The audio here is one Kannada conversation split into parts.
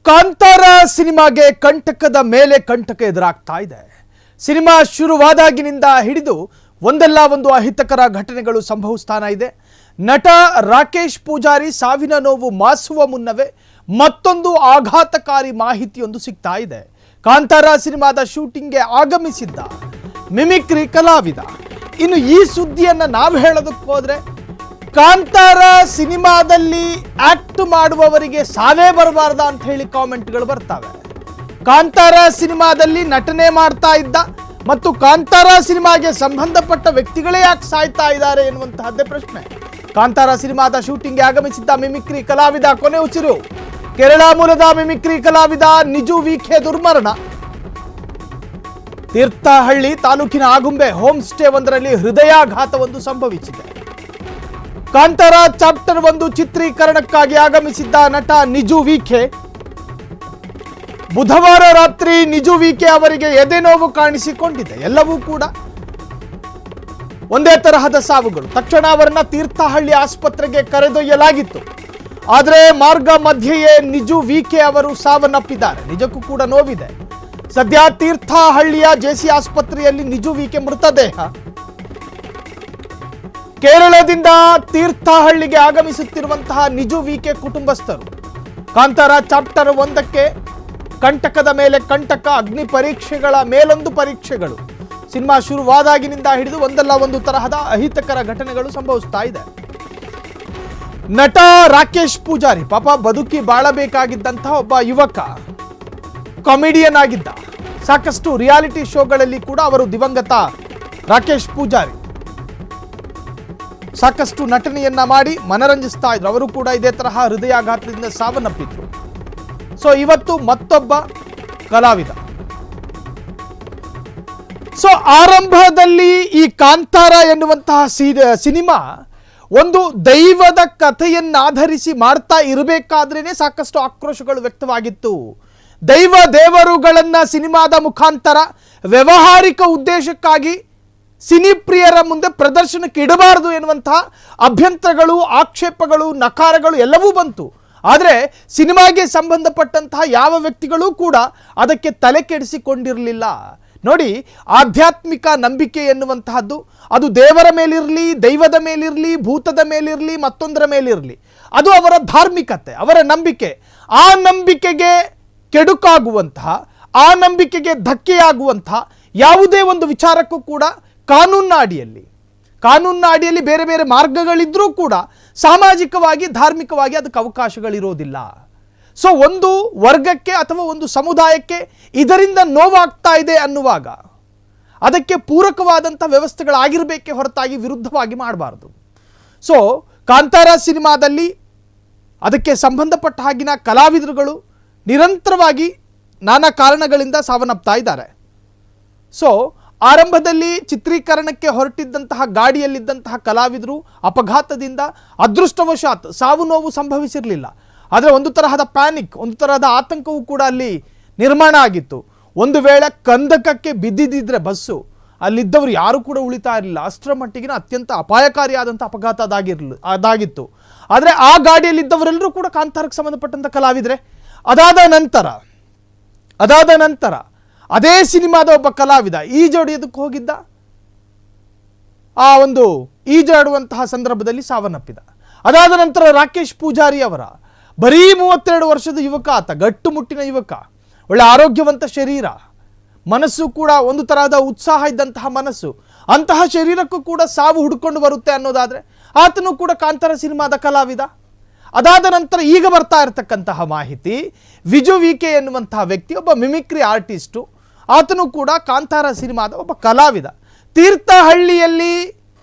ಕಾಂತಾರ ಸಿನಿಮಾಗೆ ಕಂಟಕದ ಮೇಲೆ ಕಂಟಕ ಎದುರಾಗ್ತಾ ಇದೆ. ಸಿನಿಮಾ ಶುರುವಾದಾಗಿನಿಂದ ಹಿಡಿದು ಒಂದಲ್ಲ ಒಂದು ಅಹಿತಕರ ಘಟನೆಗಳು ಸಂಭವಿಸ್ತಾನೆ ಇದೆ. ನಟ ರಾಕೇಶ್ ಪೂಜಾರಿ ಸಾವಿನ ನೋವು ಮಾಸುವ ಮುನ್ನವೇ ಮತ್ತೊಂದು ಆಘಾತಕಾರಿ ಮಾಹಿತಿಯೊಂದು ಸಿಗ್ತಾ ಇದೆ. ಕಾಂತಾರ ಸಿನಿಮಾದ ಶೂಟಿಂಗ್ಗೆ ಆಗಮಿಸಿದ್ದ ಮಿಮಿಕ್ರಿ ಕಲಾವಿದ. ಇನ್ನು ಈ ಸುದ್ದಿಯನ್ನ ನಾವು ಹೇಳೋದಕ್ಕೆ ಹೋದ್ರೆ ಕಾಂತಾರ ಸಿನಿಮಾದಲ್ಲಿ ಆಕ್ಟ್ ಮಾಡುವವರಿಗೆ ಸಾವೇ ಬರಬಾರ್ದ ಅಂತ ಹೇಳಿ ಕಾಮೆಂಟ್ಗಳು ಬರ್ತಾವೆ. ಕಾಂತಾರ ಸಿನಿಮಾದಲ್ಲಿ ನಟನೆ ಮಾಡ್ತಾ ಇದ್ದ ಮತ್ತು ಕಾಂತಾರ ಸಿನಿಮಾಗೆ ಸಂಬಂಧಪಟ್ಟ ವ್ಯಕ್ತಿಗಳೇ ಯಾಕೆ ಸಾಯ್ತಾ ಇದ್ದಾರೆ ಎನ್ನುವಂತಹದ್ದೇ ಪ್ರಶ್ನೆ. ಕಾಂತಾರ ಸಿನಿಮಾದ ಶೂಟಿಂಗ್ಗೆ ಆಗಮಿಸಿದ್ದ ಮಿಮಿಕ್ರಿ ಕಲಾವಿದ ಕೊನೆ ಉಸಿರು. ಕೇರಳ ಮೂಲದ ಮಿಮಿಕ್ರಿ ಕಲಾವಿದ ನಿಜು ವಿಖೆ ದುರ್ಮರಣ. ತೀರ್ಥಹಳ್ಳಿ ತಾಲೂಕಿನ ಆಗುಂಬೆ ಹೋಮ್ ಸ್ಟೇ ಒಂದರಲ್ಲಿ ಹೃದಯಾಘಾತವೊಂದು ಸಂಭವಿಸಿದೆ. ಕಾಂತಾರ ಚಾಪ್ಟರ್ 1 ಚಿತ್ರೀಕರಣಕ್ಕಾಗಿ ಆಗಮಿಸಿದ್ದ ನಟ ನಿಜು ವಿಖೆ ಬುಧವಾರ ರಾತ್ರಿ ನಿಜು ವಿಖೆ ಅವರಿಗೆ ಎದೆ ನೋವು ಕಾಣಿಸಿಕೊಂಡಿದೆ. ಎಲ್ಲವೂ ಕೂಡ ಒಂದೇ ತರಹದ ಸಾವುಗಳು. ತಕ್ಷಣ ಅವರನ್ನ ತೀರ್ಥಹಳ್ಳಿ ಆಸ್ಪತ್ರೆಗೆ ಕರೆದೊಯ್ಯಲಾಗಿತ್ತು. ಆದರೆ ಮಾರ್ಗ ಮಧ್ಯೆಯೇ ನಿಜು ವಿಖೆ ಅವರು ಸಾವನ್ನಪ್ಪಿದ್ದಾರೆ. ನಿಜಕ್ಕೂ ಕೂಡ ನೋವಿದೆ. ಸದ್ಯ ತೀರ್ಥಹಳ್ಳಿಯ ಜೆಸಿ ಆಸ್ಪತ್ರೆಯಲ್ಲಿ ನಿಜು ವಿಖೆ ಮೃತದೇಹ. ಕೇರಳದಿಂದ ತೀರ್ಥಹಳ್ಳಿಗೆ ಆಗಮಿಸುತ್ತಿರುವಂತಹ ನಿಜು ವಿಖೆ ಕುಟುಂಬಸ್ಥರು ಕಾಂತಾರ ಚಾಪ್ಟರ್ 1ಕ್ಕೆ ಕಂಟಕದ ಮೇಲೆ ಕಂಟಕ, ಅಗ್ನಿ ಪರೀಕ್ಷೆಗಳ ಮೇಲೊಂದು ಪರೀಕ್ಷೆಗಳು. ಸಿನಿಮಾ ಶುರುವಾದಾಗಿನಿಂದ ಹಿಡಿದು ಒಂದಲ್ಲ ಒಂದು ತರಹದ ಅಹಿತಕರ ಘಟನೆಗಳು ಸಂಭವಿಸ್ತಾ ಇದೆ. ನಟ ರಾಕೇಶ್ ಪೂಜಾರಿ ಪಾಪ ಬದುಕಿ ಬಾಳಬೇಕಾಗಿದ್ದಂತಹ ಒಬ್ಬ ಯುವಕ, ಕಾಮಿಡಿಯನ್ ಆಗಿದ್ದ. ಸಾಕಷ್ಟು ರಿಯಾಲಿಟಿ ಶೋಗಳಲ್ಲಿ ಕೂಡ ಅವರು ದಿವಂಗತ ರಾಕೇಶ್ ಪೂಜಾರಿ ಸಾಕಷ್ಟು ನಟನೆಯನ್ನ ಮಾಡಿ ಮನರಂಜಿಸ್ತಾ ಇದ್ರು. ಅವರು ಕೂಡ ಇದೇ ತರಹ ಹೃದಯಾಘಾತದಿಂದ ಸಾವನ್ನಪ್ಪಿದ್ರು. ಸೊ ಇವತ್ತು ಮತ್ತೊಬ್ಬ ಕಲಾವಿದ. ಸೊ ಆರಂಭದಲ್ಲಿ ಈ ಕಾಂತಾರ ಎನ್ನುವಂತಹ ಸಿನಿಮಾ ಒಂದು ದೈವದ ಕಥೆಯನ್ನಾಧರಿಸಿ ಮಾಡ್ತಾ ಇರಬೇಕಾದ್ರೇನೆ ಸಾಕಷ್ಟು ಆಕ್ರೋಶಗಳು ವ್ಯಕ್ತವಾಗಿತ್ತು. ದೈವ ದೇವರುಗಳನ್ನ ಸಿನಿಮಾದ ಮುಖಾಂತರ ವ್ಯಾವಹಾರಿಕ ಉದ್ದೇಶಕ್ಕಾಗಿ ಸಿನಿಪ್ರಿಯರ ಮುಂದೆ ಪ್ರದರ್ಶನಕ್ಕೆ ಇಡಬಾರದು ಎನ್ನುವಂತಹ ಅಭ್ಯಂತರಗಳು, ಆಕ್ಷೇಪಗಳು, ನಕಾರಗಳು ಎಲ್ಲವೂ ಬಂತು. ಆದರೆ ಸಿನಿಮಾಗೆ ಸಂಬಂಧಪಟ್ಟಂತಹ ಯಾವ ವ್ಯಕ್ತಿಗಳೂ ಕೂಡ ಅದಕ್ಕೆ ತಲೆ ಕೆಡಿಸಿಕೊಂಡಿರಲಿಲ್ಲ. ನೋಡಿ, ಆಧ್ಯಾತ್ಮಿಕ ನಂಬಿಕೆ ಎನ್ನುವಂತಹದ್ದು ಅದು ದೇವರ ಮೇಲಿರಲಿ, ದೈವದ ಮೇಲಿರಲಿ, ಭೂತದ ಮೇಲಿರಲಿ, ಮತ್ತೊಂದರ ಮೇಲಿರಲಿ, ಅದು ಅವರ ಧಾರ್ಮಿಕತೆ, ಅವರ ನಂಬಿಕೆ. ಆ ನಂಬಿಕೆಗೆ ಕೆಡುಕಾಗುವಂತಹ, ಆ ನಂಬಿಕೆಗೆ ಧಕ್ಕೆಯಾಗುವಂತಹ ಯಾವುದೇ ಒಂದು ವಿಚಾರಕ್ಕೂ ಕೂಡ ಕಾನೂನಿನ ಅಡಿಯಲ್ಲಿ ಬೇರೆ ಬೇರೆ ಮಾರ್ಗಗಳಿದ್ರೂ ಕೂಡ ಸಾಮಾಜಿಕವಾಗಿ, ಧಾರ್ಮಿಕವಾಗಿ ಅದಕ್ಕೆ ಅವಕಾಶಗಳಿರೋದಿಲ್ಲ. ಸೊ ಒಂದು ವರ್ಗಕ್ಕೆ ಅಥವಾ ಒಂದು ಸಮುದಾಯಕ್ಕೆ ಇದರಿಂದ ನೋವಾಗ್ತಾ ಇದೆ ಅನ್ನುವಾಗ ಅದಕ್ಕೆ ಪೂರಕವಾದಂಥ ವ್ಯವಸ್ಥೆಗಳಾಗಿರಬೇಕೇ ಹೊರತಾಗಿ ವಿರುದ್ಧವಾಗಿ ಮಾಡಬಾರ್ದು. ಸೊ ಕಾಂತಾರ ಸಿನಿಮಾದಲ್ಲಿ ಅದಕ್ಕೆ ಸಂಬಂಧಪಟ್ಟ ಹಾಗಿನ ಕಲಾವಿದರುಗಳು ನಿರಂತರವಾಗಿ ನಾನಾ ಕಾರಣಗಳಿಂದ ಸಾವನ್ನಪ್ತಾ ಇದ್ದಾರೆ. ಸೊ ಆರಂಭದಲ್ಲಿ ಚಿತ್ರೀಕರಣಕ್ಕೆ ಹೊರಟಿದ್ದಂತಹ ಗಾಡಿಯಲ್ಲಿದ್ದಂತಹ ಕಲಾವಿದರು ಅಪಘಾತದಿಂದ ಅದೃಷ್ಟವಶಾತ್ ಸಾವು ನೋವು ಸಂಭವಿಸಿರಲಿಲ್ಲ. ಆದರೆ ಒಂದು ತರಹದ ಪ್ಯಾನಿಕ್, ಒಂದು ತರಹದ ಆತಂಕವೂ ಕೂಡ ಅಲ್ಲಿ ನಿರ್ಮಾಣ ಆಗಿತ್ತು. ಒಂದು ವೇಳೆ ಕಂದಕಕ್ಕೆ ಬಿದ್ದಿದ್ದರೆ ಬಸ್ಸು, ಅಲ್ಲಿದ್ದವರು ಯಾರು ಕೂಡ ಉಳಿತಾ ಇರಲಿಲ್ಲ. ಅಷ್ಟರ ಮಟ್ಟಿಗಿನ ಅತ್ಯಂತ ಅಪಾಯಕಾರಿಯಾದಂಥ ಅಪಘಾತ ಅದಾಗಿತ್ತು. ಆದರೆ ಆ ಗಾಡಿಯಲ್ಲಿದ್ದವರೆಲ್ಲರೂ ಕೂಡ ಕಾಂತಾರಕ್ಕೆ ಸಂಬಂಧಪಟ್ಟಂಥ ಕಲಾವಿದರೆ. ಅದಾದ ನಂತರ ಅದೇ ಸಿನಿಮಾದ ಒಬ್ಬ ಕಲಾವಿದ ಈಜಾಡಿಯೋದಕ್ಕೆ ಹೋಗಿದ್ದ. ಆ ಒಂದು ಈಜಾಡುವಂತಹ ಸಂದರ್ಭದಲ್ಲಿ ಸಾವನ್ನಪ್ಪಿದ. ಅದಾದ ನಂತರ ರಾಕೇಶ್ ಪೂಜಾರಿ ಅವರ ಬರೀ 32 ವರ್ಷದ ಯುವಕ, ಆತ ಗಟ್ಟುಮುಟ್ಟಿನ ಯುವಕ, ಒಳ್ಳೆ ಆರೋಗ್ಯವಂತ ಶರೀರ, ಮನಸ್ಸು ಕೂಡ ಒಂದು ತರಹದ ಉತ್ಸಾಹ ಇದ್ದಂತಹ ಮನಸ್ಸು. ಅಂತಹ ಶರೀರಕ್ಕೂ ಕೂಡ ಸಾವು ಹುಡ್ಕೊಂಡು ಬರುತ್ತೆ ಅನ್ನೋದಾದ್ರೆ ಆತನು ಕೂಡ ಕಾಂತಾರ ಸಿನಿಮಾದ ಕಲಾವಿದ. ಅದಾದ ನಂತರ ಈಗ ಬರ್ತಾ ಇರತಕ್ಕಂತಹ ಮಾಹಿತಿ, ವಿಜು ವಿಖೆ ಎನ್ನುವಂತಹ ವ್ಯಕ್ತಿ ಒಬ್ಬ ಮಿಮಿಕ್ರಿ ಆರ್ಟಿಸ್ಟು. ಆತನು ಕೂಡ ಕಾಂತಾರ ಸಿನಿಮಾದ ಒಬ್ಬ ಕಲಾವಿದ. ತೀರ್ಥಹಳ್ಳಿಯಲ್ಲಿ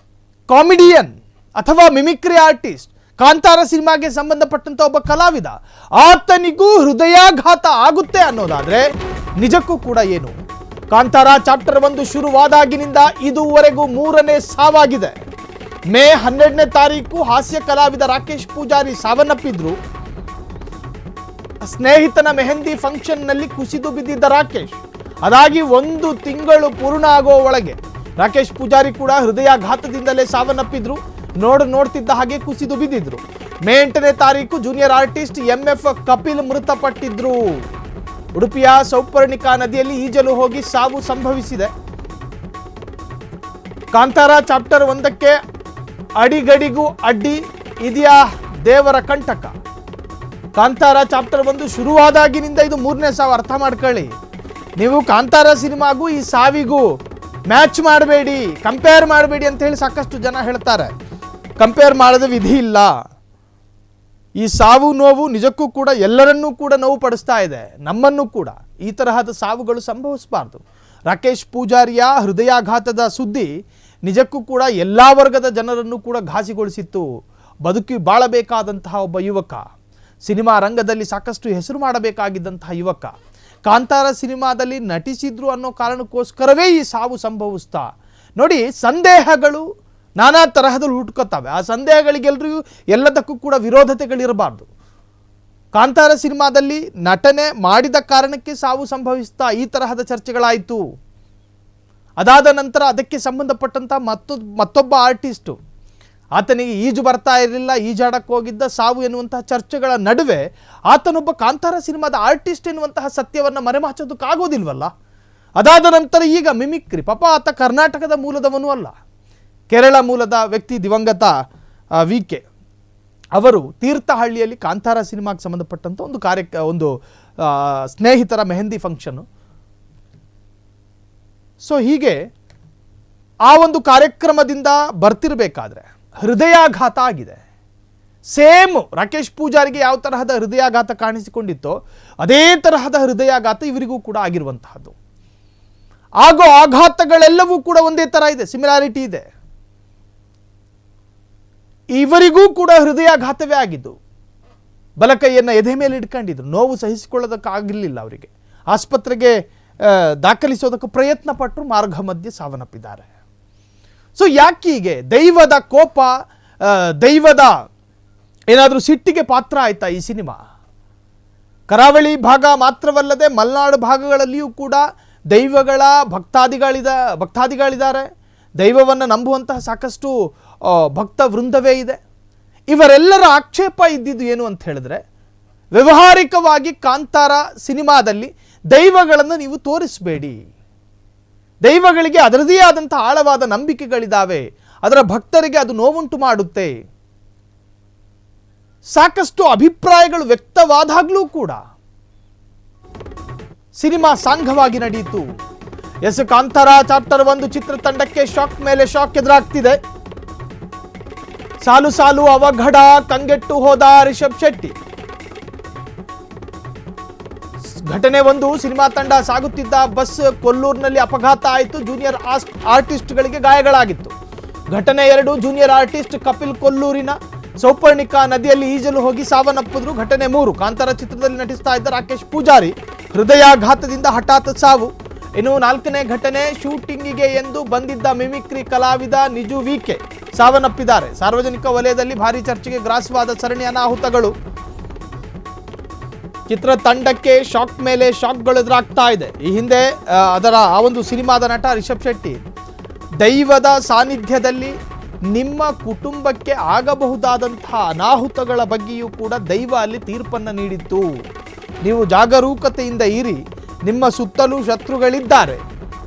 ಕಾಮಿಡಿಯನ್ ಅಥವಾ ಮಿಮಿಕ್ರಿ ಆರ್ಟಿಸ್ಟ್, ಕಾಂತಾರ ಸಿನಿಮಾಗೆ ಸಂಬಂಧಪಟ್ಟಂತ ಒಬ್ಬ ಕಲಾವಿದ, ಆತನಿಗೂ ಹೃದಯಾಘಾತ ಆಗುತ್ತೆ ಅನ್ನೋದಾದ್ರೆ ನಿಜಕ್ಕೂ ಕೂಡ ಏನು? ಕಾಂತಾರ ಚಾಪ್ಟರ್ 1 ಶುರುವಾದಾಗಿನಿಂದ ಇದುವರೆಗೂ 3ನೇ ಸಾವಾಗಿದೆ. ಮೇ 12ನೇ ತಾರೀಕು ಹಾಸ್ಯ ಕಲಾವಿದ ರಾಕೇಶ್ ಪೂಜಾರಿ ಸಾವನ್ನಪ್ಪಿದ್ರು. ಸ್ನೇಹಿತನ ಮೆಹಂದಿ ಫಂಕ್ಷನ್ನಲ್ಲಿ ಕುಸಿದು ಬಿದ್ದಿದ್ದ ರಾಕೇಶ್, ಅದಾಗಿ 1 ತಿಂಗಳು ಪೂರ್ಣ ಆಗೋ ಒಳಗೆ ರಾಕೇಶ್ ಪೂಜಾರಿ ಕೂಡ ಹೃದಯಾಘಾತದಿಂದಲೇ ಸಾವನ್ನಪ್ಪಿದ್ರು. ನೋಡ್ತಿದ್ದ ಹಾಗೆ ಕುಸಿದು ಬಿದ್ದಿದ್ರು. ಮೇ 8ನೇ ತಾರೀಕು ಜೂನಿಯರ್ ಆರ್ಟಿಸ್ಟ್ MF ಕಪಿಲ್ ಮೃತಪಟ್ಟಿದ್ರು. ಉಡುಪಿಯ ಸೌಪರ್ಣಿಕಾ ನದಿಯಲ್ಲಿ ಈಜಲು ಹೋಗಿ ಸಾವು ಸಂಭವಿಸಿದೆ. ಕಾಂತಾರ ಚಾಪ್ಟರ್ 1ಕ್ಕೆ ಅಡಿಗಡಿಗೂ ಅಡ್ಡಿ ಇದೆಯಾ ದೇವರ ಕಂಟಕ. ಕಾಂತಾರ ಚಾಪ್ಟರ್ 1 ಶುರುವಾದಾಗಿನಿಂದ ಇದು 3ನೇ ಸಾವು. ಅರ್ಥ ಮಾಡ್ಕೊಳ್ಳಿ. ನೀವು ಕಾಂತಾರ ಸಿನಿಮಾಗೂ ಈ ಸಾವಿಗೂ ಮ್ಯಾಚ್ ಮಾಡಬೇಡಿ, ಕಂಪೇರ್ ಮಾಡಬೇಡಿ ಅಂತ ಹೇಳಿ ಸಾಕಷ್ಟು ಜನ ಹೇಳ್ತಾರೆ. ಕಂಪೇರ್ ಮಾಡದ ವಿಧಿ ಇಲ್ಲ. ಈ ಸಾವು ನೋವು ನಿಜಕ್ಕೂ ಕೂಡ ಎಲ್ಲರನ್ನೂ ಕೂಡ ನೋವು ಪಡಿಸ್ತಾ ಇದೆ, ನಮ್ಮನ್ನು ಕೂಡ. ಈ ತರಹದ ಸಾವುಗಳು ಸಂಭವಿಸಬಾರ್ದು. ರಾಕೇಶ್ ಪೂಜಾರಿಯ ಹೃದಯಾಘಾತದ ಸುದ್ದಿ ನಿಜಕ್ಕೂ ಕೂಡ ಎಲ್ಲ ವರ್ಗದ ಜನರನ್ನು ಕೂಡ ಘಾಸಿಗೊಳಿಸಿತ್ತು. ಬದುಕಿ ಬಾಳಬೇಕಾದಂತಹ ಒಬ್ಬ ಯುವಕ, ಸಿನಿಮಾ ರಂಗದಲ್ಲಿ ಸಾಕಷ್ಟು ಹೆಸರು ಮಾಡಬೇಕಾಗಿದ್ದಂತಹ ಯುವಕ, ಕಾಂತಾರ ಸಿನಿಮಾದಲ್ಲಿ ನಟಿಸಿದ್ರು ಅನ್ನೋ ಕಾರಣಕ್ಕೋಸ್ಕರವೇ ಈ ಸಾವು ಸಂಭವಿಸ್ತಾ. ನೋಡಿ, ಸಂದೇಹಗಳು ನಾನಾ ತರಹದಲ್ಲಿ ಹುಟ್ಕೋತವೆ. ಆ ಸಂದೇಹಗಳಿಗೆಲ್ಲರಿಗೂ ಎಲ್ಲದಕ್ಕೂ ಕೂಡ ವಿರೋಧತೆಗಳಿರಬಾರ್ದು. ಕಾಂತಾರ ಸಿನಿಮಾದಲ್ಲಿ ನಟನೆ ಮಾಡಿದ ಕಾರಣಕ್ಕೆ ಸಾವು ಸಂಭವಿಸ್ತಾ ಈ ತರಹದ ಚರ್ಚೆಗಳಾಯಿತು. ಅದಾದ ನಂತರ ಅದಕ್ಕೆ ಸಂಬಂಧಪಟ್ಟಂಥ ಮತ್ತೊಬ್ಬ ಆರ್ಟಿಸ್ಟು, ಆತನಿಗೆ ಈಜು ಬರ್ತಾ ಇರಲಿಲ್ಲ, ಈಜಾಡಕ್ಕೆ ಹೋಗಿದ್ದ, ಸಾವು ಎನ್ನುವಂತಹ ಚರ್ಚೆಗಳ ನಡುವೆ ಆತನೊಬ್ಬ ಕಾಂತಾರ ಸಿನಿಮಾದ ಆರ್ಟಿಸ್ಟ್ ಎನ್ನುವಂತಹ ಸತ್ಯವನ್ನು ಮರೆಮಾಚೋದಕ್ಕಾಗೋದಿಲ್ವಲ್ಲ. ಅದಾದ ನಂತರ ಈಗ ಮಿಮಿಕ್ರಿ, ಪಾಪ ಆತ ಕರ್ನಾಟಕದ ಮೂಲದವನೂ ಅಲ್ಲ, ಕೇರಳ ಮೂಲದ ವ್ಯಕ್ತಿ, ದಿವಂಗತ VK ಅವರು ತೀರ್ಥಹಳ್ಳಿಯಲ್ಲಿ ಕಾಂತಾರ ಸಿನಿಮಾಗೆ ಸಂಬಂಧಪಟ್ಟಂಥ ಒಂದು ಸ್ನೇಹಿತರ ಮೆಹಂದಿ ಫಂಕ್ಷನ್ನು. ಸೊ ಹೀಗೆ ಆ ಒಂದು ಕಾರ್ಯಕ್ರಮದಿಂದ ಬರ್ತಿರಬೇಕಾದ್ರೆ ಹೃದಯಾಘಾತ ಆಗಿದೆ. ಸೇಮ್ ರಾಕೇಶ್ ಪೂಜಾರಿಗೆ ಯಾವ ತರಹದ ಹೃದಯಾಘಾತ ಕಾಣಿಸಿಕೊಂಡಿತ್ತೋ ಅದೇ ತರಹದ ಹೃದಯಾಘಾತ ಇವರಿಗೂ ಕೂಡ ಆಗಿರುವಂತಹದ್ದು. ಆಗೋ ಆಘಾತಗಳೆಲ್ಲವೂ ಕೂಡ ಒಂದೇ ಥರ ಇದೆ, ಸಿಮಿಲಾರಿಟಿ ಇದೆ. ಇವರಿಗೂ ಕೂಡ ಹೃದಯಾಘಾತವೇ ಆಗಿದ್ದು. ಬಲಕೈಯನ್ನು ಎದೆ ಮೇಲೆ ಇಟ್ಕೊಂಡಿದ್ರು, ನೋವು ಸಹಿಸಿಕೊಳ್ಳೋದಕ್ಕಾಗಲಿಲ್ಲ ಅವರಿಗೆ. ಆಸ್ಪತ್ರೆಗೆ ದಾಖಲಿಸೋದಕ್ಕೆ ಪ್ರಯತ್ನ ಪಟ್ಟರು, ಮಾರ್ಗ ಮಧ್ಯೆ ಸಾವನ್ನಪ್ಪಿದ್ದಾರೆ. ಸೊ ಯಾಕೀಗೆ ದೈವದ ಕೋಪ, ದೈವದ ಏನಾದರೂ ಸಿಟ್ಟಿಗೆ ಪಾತ್ರ ಆಯ್ತಾ ಈ ಸಿನಿಮಾ? ಕರಾವಳಿ ಭಾಗ ಮಾತ್ರವಲ್ಲದೆ ಮಲೆನಾಡು ಭಾಗಗಳಲ್ಲಿಯೂ ಕೂಡ ದೈವಗಳ ಭಕ್ತಾದಿಗಳಿದ್ದಾರೆ. ದೈವವನ್ನು ನಂಬುವಂತಹ ಸಾಕಷ್ಟು ಭಕ್ತ ವೃಂದವೇ ಇದೆ. ಇವರೆಲ್ಲರ ಆಕ್ಷೇಪ ಇದ್ದಿದ್ದು ಏನು ಅಂತ ಹೇಳಿದ್ರೆ, ವ್ಯಾವಹಾರಿಕವಾಗಿ ಕಾಂತಾರ ಸಿನಿಮಾದಲ್ಲಿ ದೈವಗಳನ್ನು ನೀವು ತೋರಿಸಬೇಡಿ. ದೈವಗಳಿಗೆ ಅದರದೇ ಆದಂಥ ಆಳವಾದ ನಂಬಿಕೆಗಳಿದ್ದಾವೆ, ಅದರ ಭಕ್ತರಿಗೆ ಅದು ನೋವುಂಟು ಮಾಡುತ್ತೆ. ಸಾಕಷ್ಟು ಅಭಿಪ್ರಾಯಗಳು ವ್ಯಕ್ತವಾದಾಗಲೂ ಕೂಡ ಸಿನಿಮಾ ಸಾಂಘವಾಗಿ ನಡೆಯಿತು. ಕಾಂತಾರ ಚಾಪ್ಟರ್ 1 ಚಿತ್ರತಂಡಕ್ಕೆ ಶಾಕ್ ಮೇಲೆ ಶಾಕ್ ಎದುರಾಗ್ತಿದೆ. ಸಾಲು ಸಾಲು ಅವಘಡ, ಕಂಗೆಟ್ಟು ಹೋದ ರಿಷಬ್ ಶೆಟ್ಟಿ. ಘಟನೆ 1, ಸಿನಿಮಾ ತಂಡ ಸಾಗುತ್ತಿದ್ದ ಬಸ್ ಕೊಲ್ಲೂರಿನಲ್ಲಿ ಅಪಘಾತ ಆಯಿತು, ಜೂನಿಯರ್ ಆರ್ಟಿಸ್ಟ್ಗಳಿಗೆ ಗಾಯಗಳಾಗಿತ್ತು. ಘಟನೆ 2, ಜೂನಿಯರ್ ಆರ್ಟಿಸ್ಟ್ ಕಪಿಲ್ ಕೊಲ್ಲೂರಿನ ಸೌಪರ್ಣಿಕಾ ನದಿಯಲ್ಲಿ ಈಜಲು ಹೋಗಿ ಸಾವನ್ನಪ್ಪಿದ್ರು. ಘಟನೆ 3, ಕಾಂತಾರ ಚಿತ್ರದಲ್ಲಿ ನಟಿಸ್ತಾ ಇದ್ದ ರಾಕೇಶ್ ಪೂಜಾರಿ ಹೃದಯಾಘಾತದಿಂದ ಹಠಾತ್ ಸಾವು. ಇನ್ನು 4ನೇ ಘಟನೆ, ಶೂಟಿಂಗಿಗೆ ಎಂದು ಬಂದಿದ್ದ ಮಿಮಿಕ್ರಿ ಕಲಾವಿದ ನಿಜು VK ಸಾವನ್ನಪ್ಪಿದ್ದಾರೆ. ಸಾರ್ವಜನಿಕ ವಲಯದಲ್ಲಿ ಭಾರಿ ಚರ್ಚೆಗೆ ಗ್ರಾಸವಾದ ಸರಣಿ ಅನಾಹುತಗಳು. ಚಿತ್ರತಂಡಕ್ಕೆ ಶಾಕ್ ಮೇಲೆ ಶಾಕ್ಗಳು ಎದುರಾಗ್ತಾ ಇದೆ. ಈ ಹಿಂದೆ ಆ ಒಂದು ಸಿನಿಮಾದ ನಟ ರಿಷಬ್ ಶೆಟ್ಟಿ, ದೈವದ ಸಾನ್ನಿಧ್ಯದಲ್ಲಿ ನಿಮ್ಮ ಕುಟುಂಬಕ್ಕೆ ಆಗಬಹುದಾದಂತಹ ಅನಾಹುತಗಳ ಬಗ್ಗೆಯೂ ಕೂಡ ದೈವ ಅಲ್ಲಿ ತೀರ್ಪನ್ನು ನೀಡಿತ್ತು. ನೀವು ಜಾಗರೂಕತೆಯಿಂದ ಇರಿ, ನಿಮ್ಮ ಸುತ್ತಲೂ ಶತ್ರುಗಳಿದ್ದಾರೆ,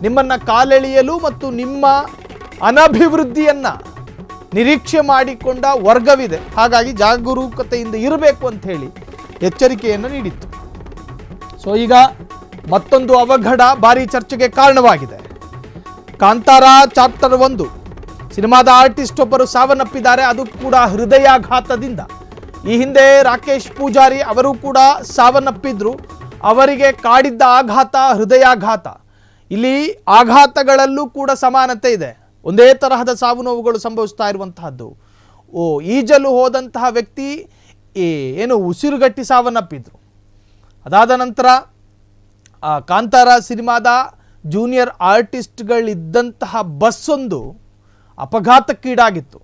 ನಿಮ್ಮನ್ನು ಕಾಲೆಳೆಯಲು ಮತ್ತು ನಿಮ್ಮ ಅನಭಿವೃದ್ಧಿಯನ್ನು ನಿರೀಕ್ಷೆ ಮಾಡಿಕೊಂಡ ವರ್ಗವಿದೆ. ಹಾಗಾಗಿ ಜಾಗರೂಕತೆಯಿಂದ ಇರಬೇಕು ಅಂತ ಹೇಳಿ ಎಚ್ಚರಿಕೆಯನ್ನು ನೀಡಿತ್ತು. ಸೊ ಈಗ ಮತ್ತೊಂದು ಅವಘಡ ಭಾರಿ ಚರ್ಚೆಗೆ ಕಾರಣವಾಗಿದೆ. ಕಾಂತಾರ ಚಾಪ್ಟರ್ 1 ಸಿನಿಮಾದ ಆರ್ಟಿಸ್ಟ್ ಒಬ್ಬರು ಸಾವನ್ನಪ್ಪಿದ್ದಾರೆ, ಅದು ಕೂಡ ಹೃದಯಾಘಾತದಿಂದ. ಈ ಹಿಂದೆ ರಾಕೇಶ್ ಪೂಜಾರಿ ಅವರು ಕೂಡ ಸಾವನ್ನಪ್ಪಿದ್ರು. ಅವರಿಗೆ ಕಾಡಿದ್ದ ಆಘಾತ ಹೃದಯಾಘಾತ. ಇಲ್ಲಿ ಆಘಾತಗಳಲ್ಲೂ ಕೂಡ ಸಮಾನತೆ ಇದೆ, ಒಂದೇ ತರಹದ ಸಾವು ನೋವುಗಳು ಸಂಭವಿಸ್ತಾ ಇರುವಂತಹದ್ದು. ಈಜಲು ಹೋದಂತಹ ವ್ಯಕ್ತಿ ಉಸಿರುಗಟ್ಟಿ ಸಾವನ್ನಪ್ಪಿದ್ರು. ಅದಾದ ನಂತರ ಕಾಂತಾರ ಸಿನಿಮಾದ ಜೂನಿಯರ್ ಆರ್ಟಿಸ್ಟ್ಗಳಿದ್ದಂತಹ ಬಸ್ಸೊಂದು ಅಪಘಾತಕ್ಕೀಡಾಗಿತ್ತು.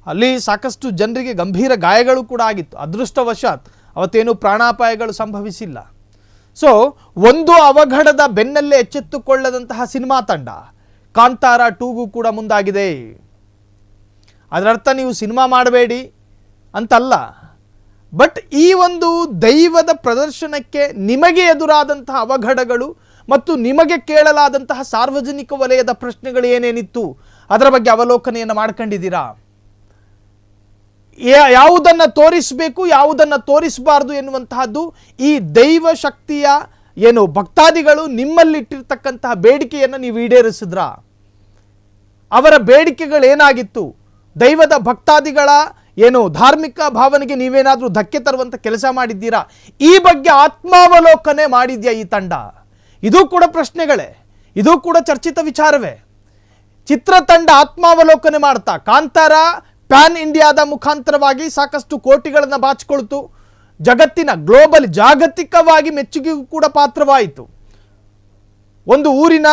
ಅಲ್ಲಿ ಸಾಕಷ್ಟು ಜನರಿಗೆ ಗಂಭೀರ ಗಾಯಗಳು ಕೂಡ ಆಗಿತ್ತು. ಅದೃಷ್ಟವಶಾತ್ ಅವತ್ತೇನು ಪ್ರಾಣಾಪಾಯಗಳು ಸಂಭವಿಸಿಲ್ಲ. ಸೊ ಒಂದು ಅವಘಡದ ಬೆನ್ನಲ್ಲೇ ಎಚ್ಚೆತ್ತುಕೊಳ್ಳದಂತಹ ಸಿನಿಮಾ ತಂಡ ಕಾಂತಾರ 2ಗೂ ಕೂಡ ಮುಂದಾಗಿದೆ. ಅದರರ್ಥ ನೀವು ಸಿನಿಮಾ ಮಾಡಬೇಡಿ ಅಂತಲ್ಲ, ಬಟ್ ಈ ಒಂದು ದೈವದ ಪ್ರದರ್ಶನಕ್ಕೆ ನಿಮಗೆ ಎದುರಾದಂತಹ ಅವಘಡಗಳು ಮತ್ತು ನಿಮಗೆ ಕೇಳಲಾದಂತಹ ಸಾರ್ವಜನಿಕ ವಲಯದ ಪ್ರಶ್ನೆಗಳು ಏನೇನಿತ್ತು ಅದರ ಬಗ್ಗೆ ಅವಲೋಕನೆಯನ್ನು ಮಾಡ್ಕೊಂಡಿದ್ದೀರಾ? ಯಾವುದನ್ನು ತೋರಿಸಬೇಕು, ಯಾವುದನ್ನು ತೋರಿಸಬಾರ್ದು ಎನ್ನುವಂತಹದ್ದು ಈ ದೈವ ಶಕ್ತಿಯ ಏನು ಭಕ್ತಾದಿಗಳು ನಿಮ್ಮಲ್ಲಿಟ್ಟಿರ್ತಕ್ಕಂತಹ ಬೇಡಿಕೆಯನ್ನು ನೀವು ಈಡೇರಿಸಿದ್ರಾ? ಅವರ ಬೇಡಿಕೆಗಳೇನಾಗಿತ್ತು? ದೈವದ ಭಕ್ತಾದಿಗಳ ಏನು ಧಾರ್ಮಿಕ ಭಾವನೆಗೆ ನೀವೇನಾದರೂ ಧಕ್ಕೆ ತರುವಂಥ ಕೆಲಸ ಮಾಡಿದ್ದೀರಾ? ಈ ಬಗ್ಗೆ ಆತ್ಮಾವಲೋಕನೆ ಮಾಡಿದ್ಯಾ ಈ ತಂಡ? ಇದು ಕೂಡ ಪ್ರಶ್ನೆಗಳೇ, ಇದು ಕೂಡ ಚರ್ಚಿತ ವಿಚಾರವೇ. ಚಿತ್ರತಂಡ ಆತ್ಮಾವಲೋಕನೆ ಮಾಡ್ತಾ ಕಾಂತಾರ ಪ್ಯಾನ್ ಇಂಡಿಯಾದ ಮುಖಾಂತರವಾಗಿ ಸಾಕಷ್ಟು ಕೋಟಿಗಳನ್ನು ಬಾಚಿಕೊಳ್ತು, ಜಗತ್ತಿನ ಗ್ಲೋಬಲ್ ಜಾಗತಿಕವಾಗಿ ಮೆಚ್ಚುಗೆಗೂ ಕೂಡ ಪಾತ್ರವಾಯಿತು. ಒಂದು ಊರಿನ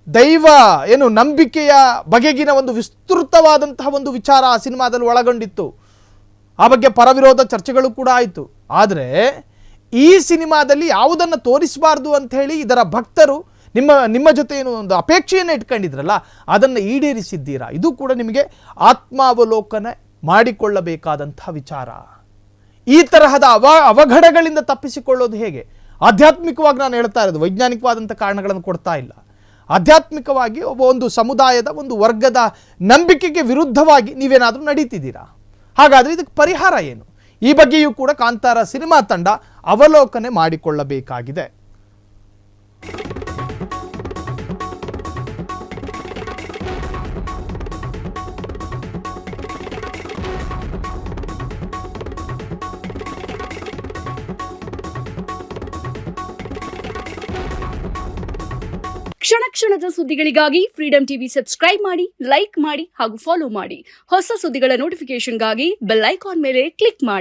ದೈವ ಏನು ನಂಬಿಕೆಯ ಬಗೆಗಿನ ಒಂದು ವಿಸ್ತೃತವಾದಂತಹ ಒಂದು ವಿಚಾರ ಆ ಸಿನಿಮಾದಲ್ಲಿ ಒಳಗೊಂಡಿತ್ತು. ಆ ಬಗ್ಗೆ ಪರವಿರೋಧ ಚರ್ಚೆಗಳು ಕೂಡ ಆಯಿತು. ಆದರೆ ಈ ಸಿನಿಮಾದಲ್ಲಿ ಯಾವುದನ್ನು ತೋರಿಸಬಾರ್ದು ಅಂತ ಹೇಳಿ ಇದರ ಭಕ್ತರು ನಿಮ್ಮ ಜೊತೆ ಏನು ಒಂದು ಅಪೇಕ್ಷೆಯನ್ನು ಇಟ್ಕೊಂಡಿದ್ರಲ್ಲ, ಅದನ್ನು ಈಡೇರಿಸಿದ್ದೀರಾ? ಇದು ಕೂಡ ನಿಮಗೆ ಆತ್ಮಾವಲೋಕನ ಮಾಡಿಕೊಳ್ಳಬೇಕಾದಂತಹ ವಿಚಾರ. ಈ ತರಹದ ಅವಘಡಗಳಿಂದ ತಪ್ಪಿಸಿಕೊಳ್ಳೋದು ಹೇಗೆ? ಆಧ್ಯಾತ್ಮಿಕವಾಗಿ ನಾನು ಹೇಳ್ತಾ ಇರೋದು, ವೈಜ್ಞಾನಿಕವಾದಂಥ ಕಾರಣಗಳನ್ನು ಕೊಡ್ತಾ ಇಲ್ಲ. ಆಧ್ಯಾತ್ಮಿಕವಾಗಿ ಒಂದು ಸಮುದಾಯದ ಒಂದು ವರ್ಗದ ನಂಬಿಕೆಗೆ ವಿರುದ್ಧವಾಗಿ ನೀವೇನಾದರೂ ನಡೀತಿದ್ದೀರಾ? ಹಾಗಾದರೆ ಇದಕ್ಕೆ ಪರಿಹಾರ ಏನು? ಈ ಬಗ್ಗೆಯೂ ಕೂಡ ಕಾಂತಾರ ಸಿನಿಮಾ ತಂಡ ಅವಲೋಕನೆ ಮಾಡಿಕೊಳ್ಳಬೇಕಾಗಿದೆ. ಕ್ಷಣ ಕ್ಷಣದ ಸುದ್ದಿಗಳಿಗಾಗಿ ಫ್ರೀಡಂ ಟಿವಿ ಸಬ್ಸ್ಕ್ರೈಬ್ ಮಾಡಿ, ಲೈಕ್ ಮಾಡಿ ಹಾಗೂ ಫಾಲೋ ಮಾಡಿ. ಹೊಸ ಸುದ್ದಿಗಳ ನೋಟಿಫಿಕೇಶನ್ಗಾಗಿ ಬೆಲ್ ಐಕಾನ್ ಮೇಲೆ ಕ್ಲಿಕ್ ಮಾಡಿ.